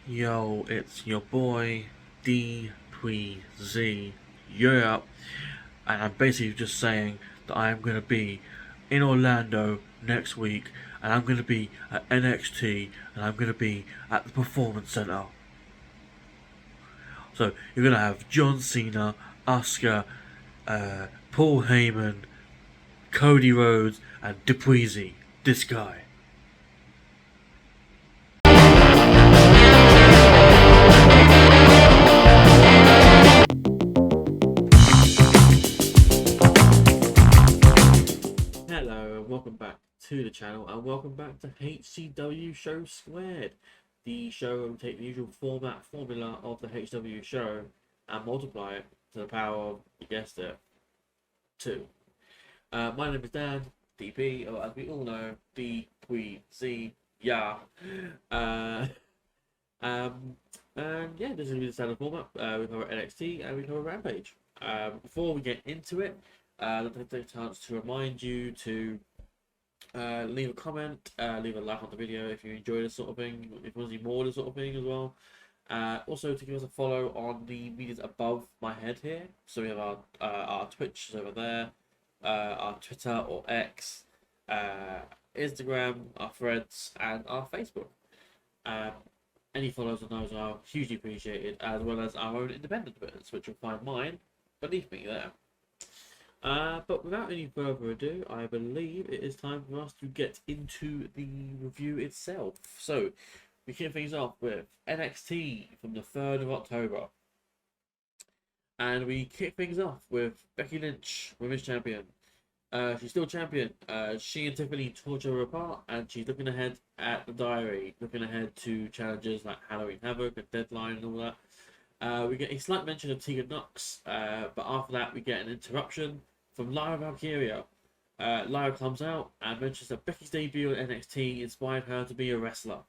Yo, it's your boy DPZ. Yeah, and I'm basically just saying that I am gonna be in Orlando next week, and I'm gonna be at NXT, and I'm gonna be at the Performance Center. So you're gonna have John Cena, Asuka, Paul Heyman, Cody Rhodes, and Dupree. This guy. Hello and welcome back to the channel and welcome back to HCW Show Squared. The show will take the usual formula of the HCW show and multiply it to the power of, you guessed it, 2. My name is Dan, DP, or as we all know, DPZ, yeah. Uh, um, and yeah, this is going to be the standard format. We cover NXT and we cover Rampage. Before we get into it, I'd like to take a chance to remind you to leave a comment, leave a like on the video if you enjoy this sort of thing, if you want to see more of this sort of thing as well. Also to give us a follow on the medias above my head here. So we have our Twitch is over there, our Twitter or X, Instagram, our Threads, and our Facebook. Any follows on those are hugely appreciated, as well as our own independent Twitters, which you'll find mine beneath me there. But without any further ado, I believe it is time for us to get into the review itself. So, we kick things off with NXT from the 3rd of October. And we kick things off with Becky Lynch, Women's Champion. She's still champion. She and Tiffany tore each other apart, and she's looking ahead at the diary, looking ahead to challenges like Halloween Havoc and Deadline and all that. We get a slight mention of Tegan Knox, but after that we get an interruption from Lyra Valkyria. Lyra comes out and mentions that Becky's debut at NXT inspired her to be a wrestler.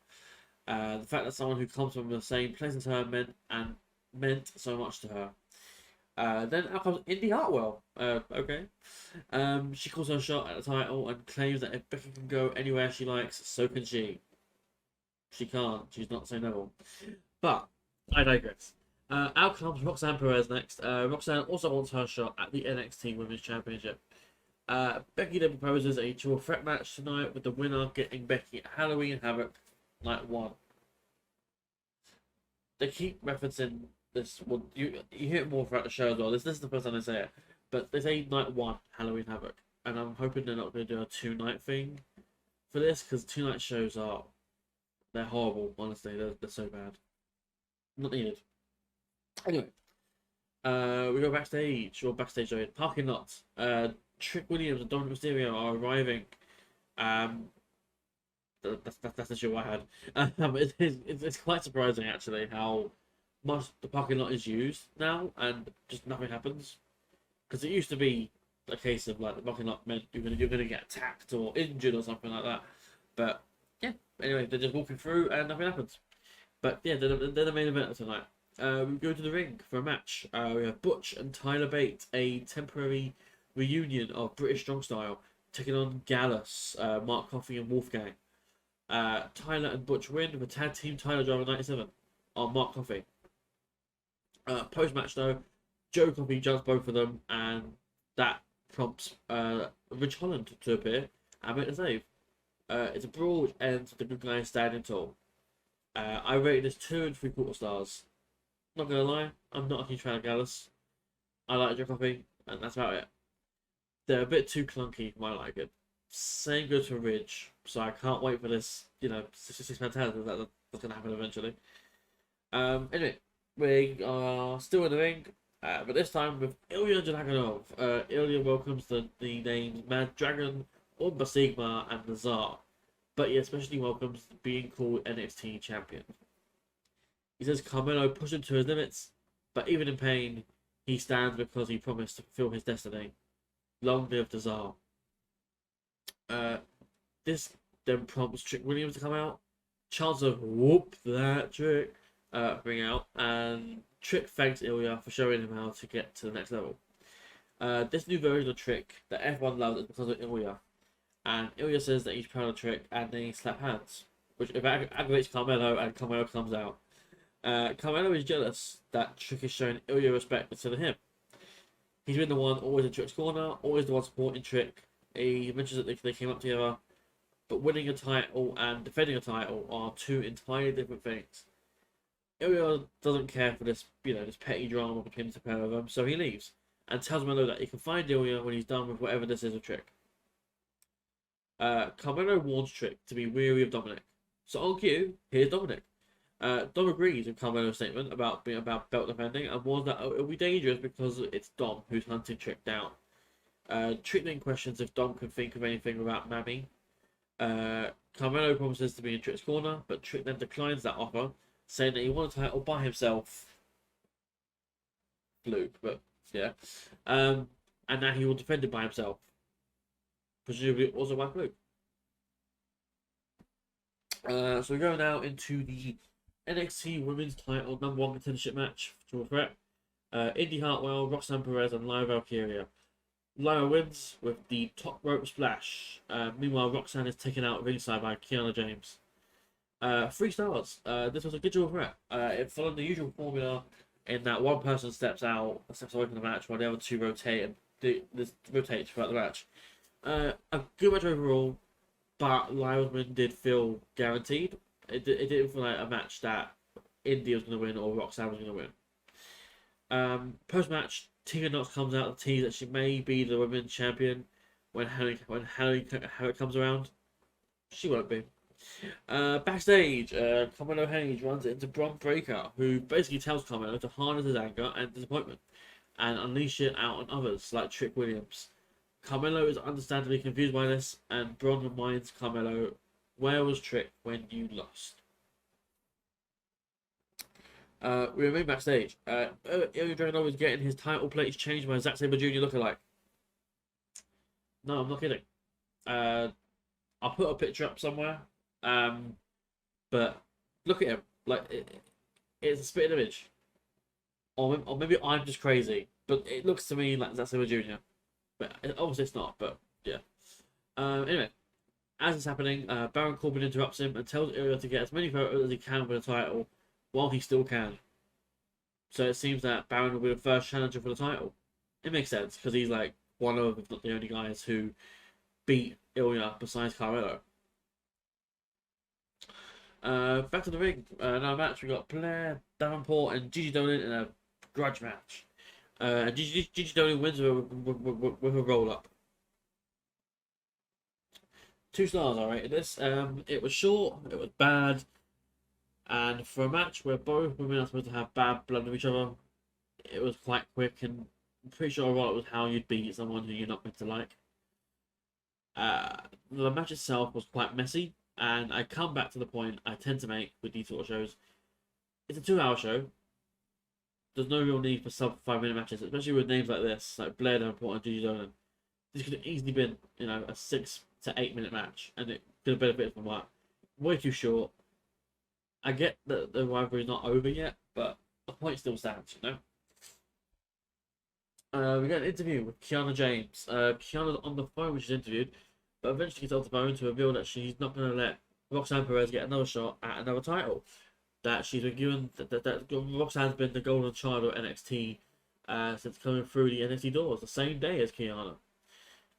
The fact that someone who comes from the same place as her meant so much to her. Then out comes Indy Hartwell. Okay. She calls her shot at the title and claims that if Becky can go anywhere she likes, so can she. She can't. She's not so Neville. But I digress. Out comes Roxanne Perez next. Roxanne also wants her shot at the NXT Women's Championship. Becky then proposes a triple threat match tonight, with the winner getting Becky at Halloween Havoc Night 1. They keep referencing this. Well, you hear it more throughout the show as well. This is the first time they say it. But they say Night 1 Halloween Havoc. And I'm hoping they're not going to do a 2-night thing for this, because 2-night shows they're horrible, honestly. They're so bad. Not needed. Anyway, we go backstage, or backstage, sorry, parking lot. Trick Williams and Dominic Mysterio are arriving. That's the show I had. It's quite surprising, actually, how much the parking lot is used now, and just nothing happens. Because it used to be a case of, like, the parking lot meant you're gonna get attacked or injured or something like that. But, yeah, anyway, they're just walking through and nothing happens. But, yeah, they're the main event of tonight. We go to the ring for a match. We have Butch and Tyler Bate, a temporary reunion of British Strong Style, taking on Gallus, Mark Coffey, and Wolfgang. Tyler and Butch win with a tag team title driver 97 on Mark Coffey. Post match though, Joe Coffey jumps both of them, and that prompts Rich Holland to appear and make the save. It's a brawl which ends with the good guys standing tall. I rated this 2 3/4 stars. Not gonna lie, I'm not a huge fan of Gallus. I like Joe Coffey, and that's about it. They're a bit too clunky for my liking. Same goes for Ridge, so I can't wait for this, 6-man tag that's gonna happen eventually. Anyway, we are still in the ring, but this time with Ilya Dragunov. Ilya welcomes the names Mad Dragon, Umber Sigma, and Nazar, but he especially welcomes being called NXT champion. He says Carmelo pushed him to his limits, but even in pain, he stands because he promised to fulfill his destiny. Long live the Tsar. This then prompts Trick Williams to come out. Chance of whoop that Trick bring out, and Trick thanks Ilya for showing him how to get to the next level. This new version of Trick that everyone loves is because of Ilya, and Ilya says that he's proud of Trick, and then he slap hands, which aggravates Carmelo, and Carmelo comes out. Carmelo is jealous that Trick is showing Ilya respect instead of him. He's been the one always in Trick's corner, always the one supporting Trick. He mentions that they came up together, but winning a title and defending a title are two entirely different things. Ilya doesn't care for this, this petty drama between the pair of them, so he leaves and tells Melo that he can find Ilya when he's done with whatever this is with Trick. Carmelo warns Trick to be wary of Dominic. So on cue, here's Dominic. Dom agrees with Carmelo's statement about belt defending and warns that it'll be dangerous because it's Dom who's hunting Trick down. Trick then questions if Dom can think of anything without Mammy. Carmelo promises to be in Trick's corner, but Trick then declines that offer, saying that he won a title by himself. Fluke, but yeah. And that he will defend it by himself. Presumably also by Fluke. So we go now into the NXT Women's Title #1 contendership match for Triple Threat. Indy Hartwell, Roxanne Perez, and Lyra Valkyria. Lyra wins with the top rope splash. Meanwhile, Roxanne is taken out ringside by Kiana James. 3 stars. This was a good Triple Threat. It followed the usual formula in that one person steps away from the match while the other two rotate throughout the match. A good match overall, but Lyra's win did feel guaranteed. It didn't feel like a match that Indy was going to win or Roxanne was going to win. Post match, Tina Knox comes out to tease that she may be the women's champion when Howard comes around. She won't be. Backstage, Carmelo Hayes runs into Bron Breakker, who basically tells Carmelo to harness his anger and disappointment and unleash it out on others like Trick Williams. Carmelo is understandably confused by this, and Bron reminds Carmelo, where was Trick when you lost? We remain backstage. Ilya Dragunov is getting his title plates changed by Zack Sabre Jr. lookalike. No, I'm not kidding. I'll put a picture up somewhere. But look at him. Like, it's a spitting image. Or maybe I'm just crazy. But it looks to me like Zack Sabre Jr. But obviously it's not. But yeah. Anyway, as it's happening, Baron Corbin interrupts him and tells Ilya to get as many photos as he can with the title while he still can. So it seems that Baron will be the first challenger for the title. It makes sense because he's like one of, if not the only guys who beat Ilya besides Carmelo. Back to the ring. Now match, we got Blair Davenport and Gigi Dolan in a grudge match. Gigi Dolan wins with a roll up. 2 stars I rated this. It was short, it was bad, and for a match where both women are supposed to have bad blood with each other, it was quite quick, and I'm pretty sure a roll up was how you'd beat someone who you're not meant to like. The match itself was quite messy, and I come back to the point I tend to make with these sort of shows. It's a 2-hour show. There's no real need for sub 5-minute matches, especially with names like this, like Blair Davenport and Gigi Dolan. This could have easily been, a 6 to 8 minute match, and it could have benefited from that. Way too short. I get that the rivalry is not over yet, but the point still stands, We got an interview with Kiana James. Kiana's on the phone when she's interviewed, but eventually gets off the phone to reveal that she's not going to let Roxanne Perez get another shot at another title. That she's been given that Roxanne's been the golden child of NXT since coming through the NXT doors the same day as Kiana.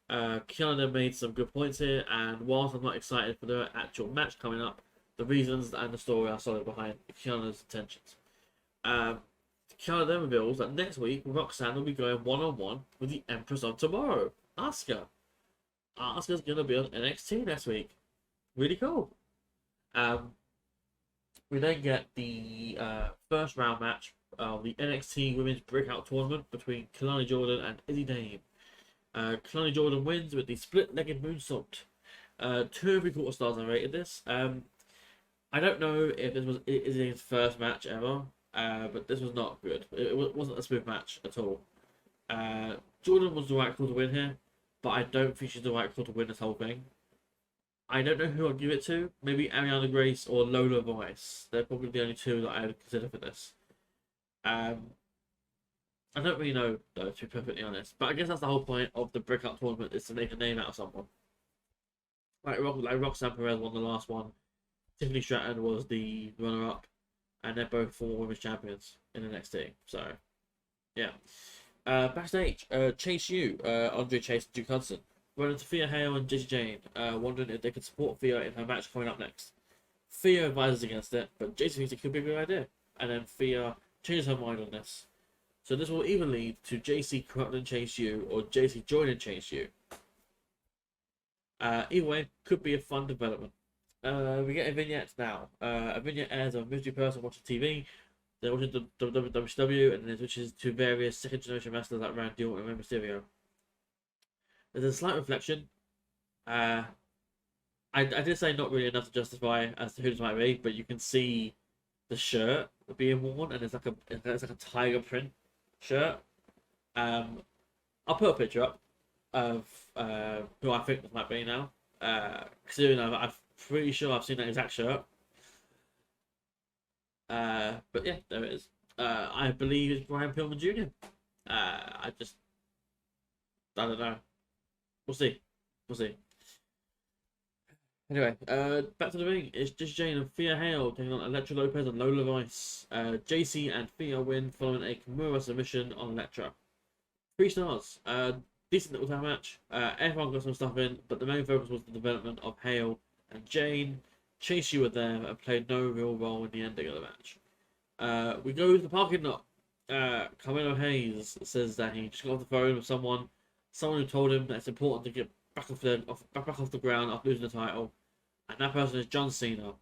Kiana made some good points here, and whilst I'm not excited for the actual match coming up, the reasons and the story are solid behind Kiana's intentions. Kiana then reveals that next week Roxanne will be going one-on-one with the Empress of Tomorrow, Asuka. Asuka's going to be on NXT next week. Really cool. We then get the first round match of the NXT Women's Breakout Tournament between Kalani Jordan and Izzy Dame. Kalani Jordan wins with the split-legged moonsault. 2 3/4 stars I rated this. I don't know if this was Izzy's first match ever, but this was not good. It wasn't a smooth match at all. Jordan was the right call to win here, but I don't think she's the right call to win this whole thing. I don't know who I'd give it to. Maybe Ariana Grace or Lola Vice. They're probably the only 2 that I would consider for this. I don't really know, though, to be perfectly honest. But I guess that's the whole point of the breakout tournament, is to make a name out of someone. Like Roxanne Perez won the last one. Tiffany Stratton was the runner-up. and they're both former women's champions in NXT. So, yeah. Backstage, Chase U, Andre Chase, and Duke Hudson run into Thea Hale and Jessie Jane, wondering if they could support Thea in her match coming up next. Thea advises against it, but Jessie thinks it could be a good idea, and then Thea changes her mind on this. So this will either lead to JC corrupting Chase U or JC joining Chase U. Either way, could be a fun development. We get a vignette now. A vignette airs of a mystery person watching TV. They're watching the WCW, and then it switches to various second generation wrestlers like Randy Orton and Rey Mysterio. There's a slight reflection. I did say not really enough to justify as to who this might be, but you can see the shirt being worn, and it's like a tiger print shirt. I'll put a picture up of who I think this might be now. Considering I'm pretty sure I've seen that exact shirt. But yeah, there it is. I believe it's Brian Pillman Jr. I don't know. We'll see. Anyway, back to the ring. It's Jessie Jane and Thea Hale taking on Elektra Lopez and Lola Vice. JC and Thea win following a Kimura submission on Elektra. 3 stars. Decent little time match. Everyone got some stuff in, but the main focus was the development of Hale and Jane. Chase U were there and played no real role in the ending of the match. We go to the parking lot. Carmelo Hayes says that he just got off the phone with someone who told him that it's important to get back off the ground after losing the title, and that person is John Cena.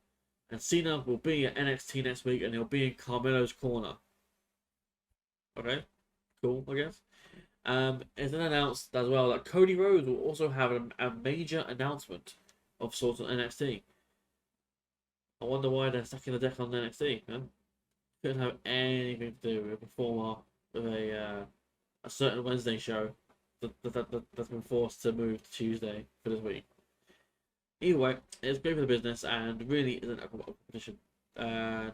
And Cena will be at NXT next week, and he'll be in Carmelo's corner. Okay, cool, I guess. It's then announced as well that Cody Rhodes will also have a major announcement of sorts on NXT. I wonder why they're stacking the deck on NXT, man. Couldn't have anything to do with a performer with a certain Wednesday show that's been forced to move to Tuesday for this week. Either way, it's great for the business and really isn't a competition. Not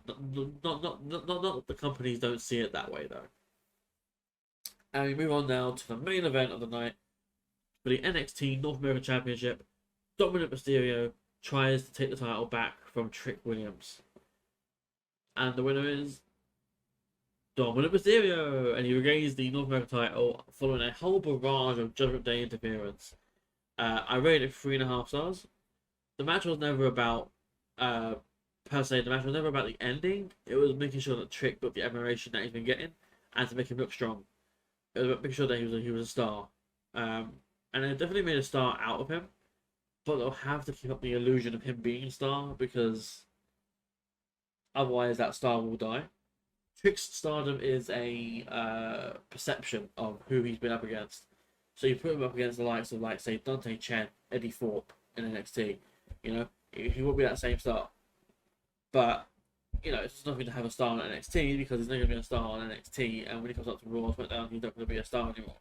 that the companies don't see it that way though. And we move on now to the main event of the night for the NXT North American Championship. Dominic Mysterio tries to take the title back from Trick Williams, and the winner is Dominic Mysterio, and he regains the North American title following a whole barrage of Judgment Day interference. I rated it 3.5 stars. The match was never about, per se, the match was never about the ending. It was making sure that Trick got the admiration that he's been getting, and to make him look strong. It was about making sure that he was a star. And it definitely made a star out of him, but they'll have to keep up the illusion of him being a star, because otherwise that star will die. Trick's stardom is a perception of who he's been up against. So you put him up against the likes of, like, say, Dante Chen, Eddie Thorpe in NXT. You know, he won't be that same star. But, you know, it's nothing to have a star on NXT, because he's not going to be a star on NXT, and when he comes up to Raw or SmackDown, he's not going to be a star anymore.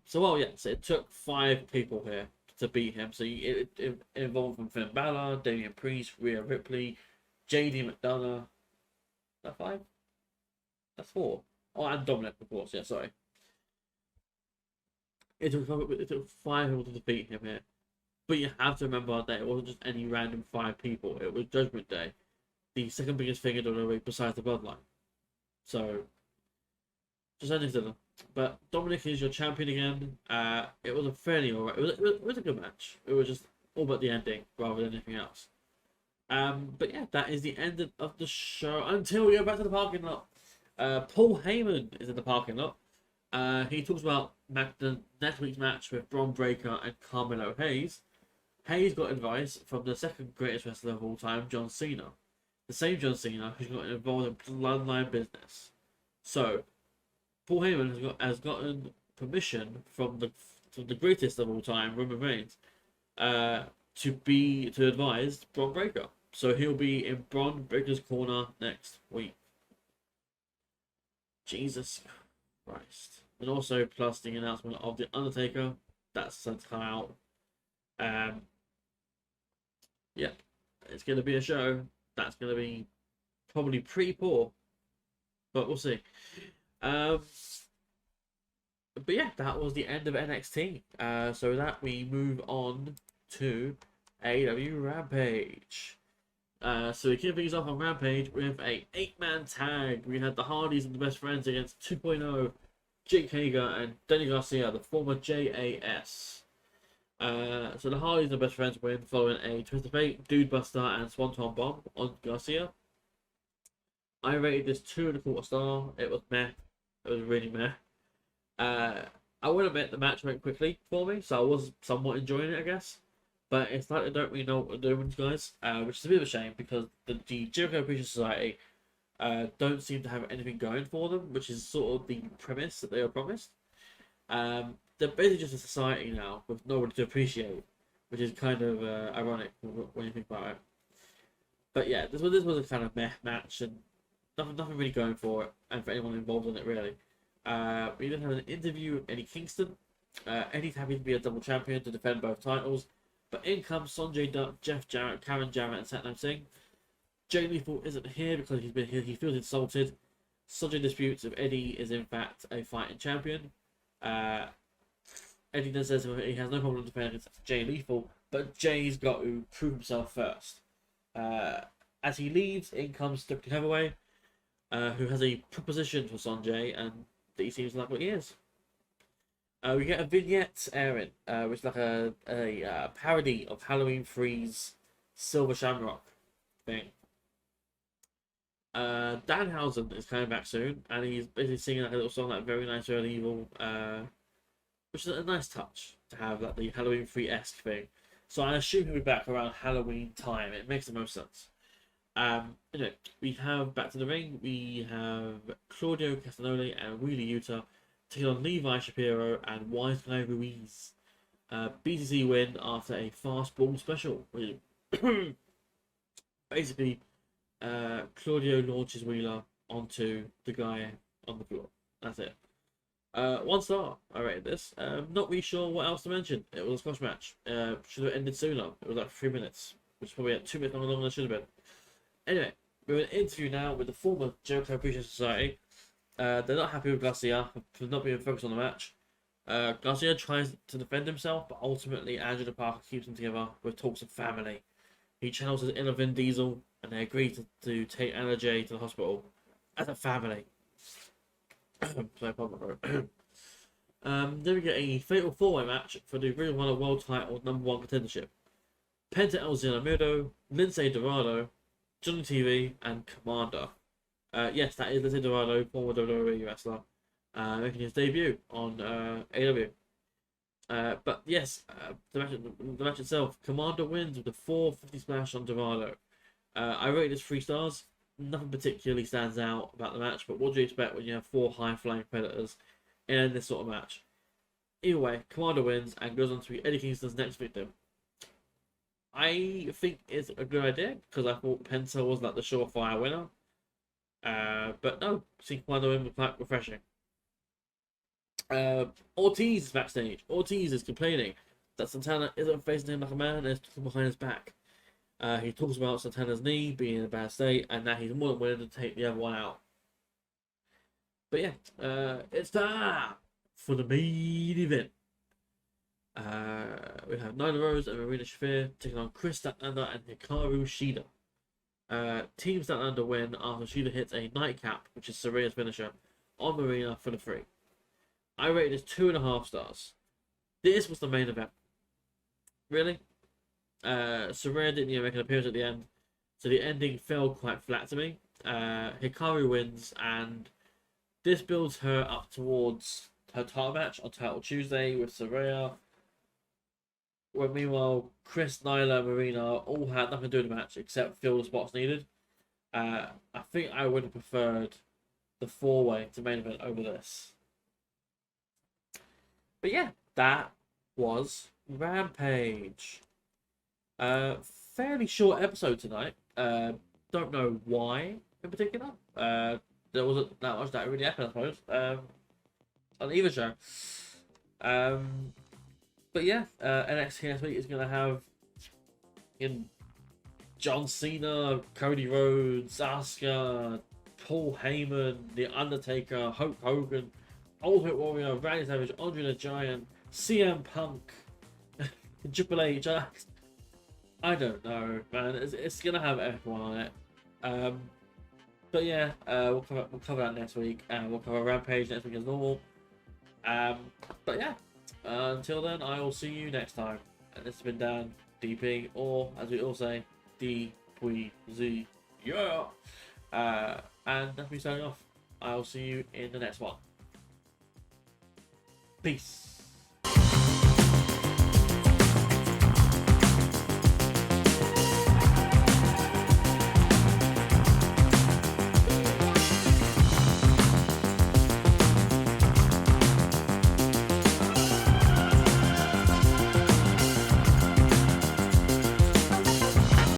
So it took 5 people here to beat him. So it involved from Finn Balor, Damian Priest, Rhea Ripley, JD McDonough. Is that 5? That's 4. Oh, and Dominic, of course. Yeah, sorry. It took 5 people to defeat him here. But you have to remember that it wasn't just any random 5 people. It was Judgment Day, the second biggest thing in WWE besides the Bloodline. So, just anything to them. But Dominic is your champion again. It was a fairly alright. It was a good match. It was just all about the ending rather than anything else. But yeah, that is the end of the show until we go back to the parking lot. Paul Heyman is in the parking lot. He talks about the next week's match with Bron Breakker and Carmelo Hayes. Hayes got advice from the second greatest wrestler of all time, John Cena. The same John Cena who's got involved in bloodline business. So, Paul Heyman has gotten permission from the greatest of all time, Roman Reigns, to advise Bron Breakker. So he'll be in Bron Breakker's corner next week. Jesus Christ. And also, plus the announcement of The Undertaker, that's set to come out. Yeah, it's going to be a show that's going to be probably pretty poor, but we'll see. But yeah, that was the end of NXT. So that we move on to AEW Rampage. So we kick things off on Rampage with a 8-man tag. We had the Hardys and the Best Friends against 2.0, Jake Hager and Danny Garcia, the former JAS. So the Hardys and the Best Friends win following a twist of fate, Dude Buster, and Swanton Bomb on Garcia. I rated this 2.25 star. It was meh. It was really meh. I would admit the match went quickly for me, so I was somewhat enjoying it, I guess. But it's like they don't really know what they're doing, guys, which is a bit of a shame because the Jericho Appreciation Society don't seem to have anything going for them, which is sort of the premise that they were promised. They're basically just a society now with nobody to appreciate, which is kind of ironic when you think about it. But yeah, this was a kind of meh match and nothing really going for it, and for anyone involved in it really. We then had an interview with Eddie Kingston. Eddie's happy to be a double champion to defend both titles, but in comes Sonjay Dutt, Jeff Jarrett, Karen Jarrett, and Satnam Singh. Jay Lethal isn't here because he feels insulted. Sonjay disputes if Eddie is in fact a fighting champion. Eddie then says he has no problem defending against Jay Lethal, but Jay's got to prove himself first. As he leaves, in comes Dr. Hathaway, who has a proposition for Sonjay, and that he seems like what he is. We get a vignette airing, which is like a parody of Halloween 3's Silver Shamrock thing. Danhausen is coming back soon, and he's basically singing like a little song like Very Nice Early Evil, which is a nice touch to have like the Halloween 3-esque thing. So I assume he'll be back around Halloween time. It makes the most sense. Anyway, we have back to the ring. We have Claudio Castagnoli and Wheeler Yuta taking on Levi Shapiro and Wise Guy Ruiz. BTC win after a fastball special. Basically, Claudio launches Wheeler onto the guy on the floor. That's it. 1 star. I rated this. Not really sure what else to mention. It was a squash match. Should have ended sooner. It was like 3 minutes, which is probably 2 minutes longer than it should have been. Anyway, we're in an interview now with the former Jericho Appreciation Society. They're not happy with Garcia for not being focused on the match. Garcia tries to defend himself, but ultimately Angela Parker keeps them together with talks of family. He channels his inner Vin Diesel, and they agree to take Anna Jay to the hospital as a family. Sorry, pardon. Then we get a fatal 4-way match for the Ring of Honor World Title #1 contendership. Penta El Zero, Lindsay Dorado, Johnny TV, and Commander. Yes, that is Lindsay Dorado, former WWE wrestler, making his debut on AEW. But yes, the match itself, Commander wins with a 450 splash on Dorado. I rated this 3 stars. Nothing particularly stands out about the match, but what do you expect when you have 4 high-flying predators in this sort of match? Either way, Commander wins and goes on to be Eddie Kingston's next victim. I think it's a good idea because I thought Penta was like the surefire winner. But no, seeing Commander win was quite refreshing. Ortiz is backstage. Ortiz is complaining that Santana isn't facing him like a man and is talking behind his back. He talks about Santana's knee being in a bad state and that he's more than willing to take the other one out. But yeah, it's time for the main event. We have Nyla Rose and Marina Shafir taking on Chris Statlander and Hikaru Shida. Team Statlander win after Shida hits a nightcap, which is Saraya's finisher, on Marina for the 3. I rated this 2.5 stars. This was the main event. Really? Saraya didn't even make an appearance at the end, so the ending fell quite flat to me. Hikaru wins, and this builds her up towards her title match on Title Tuesday with Saraya. Where meanwhile, Chris, Nyla, and Marina all had nothing to do with the match except fill the spots needed. I think I would have preferred the 4-way to main event over this. But yeah, that was Rampage. Fairly short episode tonight. Don't know why in particular. There wasn't that much that really happened, I suppose. On either show. But yeah, NXT next week is going to have John Cena, Cody Rhodes, Asuka, Paul Heyman, The Undertaker, Hulk Hogan, Ultimate Warrior, Randy Savage, Andre the Giant, CM Punk, Triple H. I don't know, man. It's gonna have everyone on it. Um, but yeah, we'll cover that next week, and we'll cover Rampage next week as normal. Um, but yeah, until then, I will see you next time. And this has been Dan, DP, or as we all say, DPZ. Yeah. And that's me signing off. I will see you in the next one. Peace.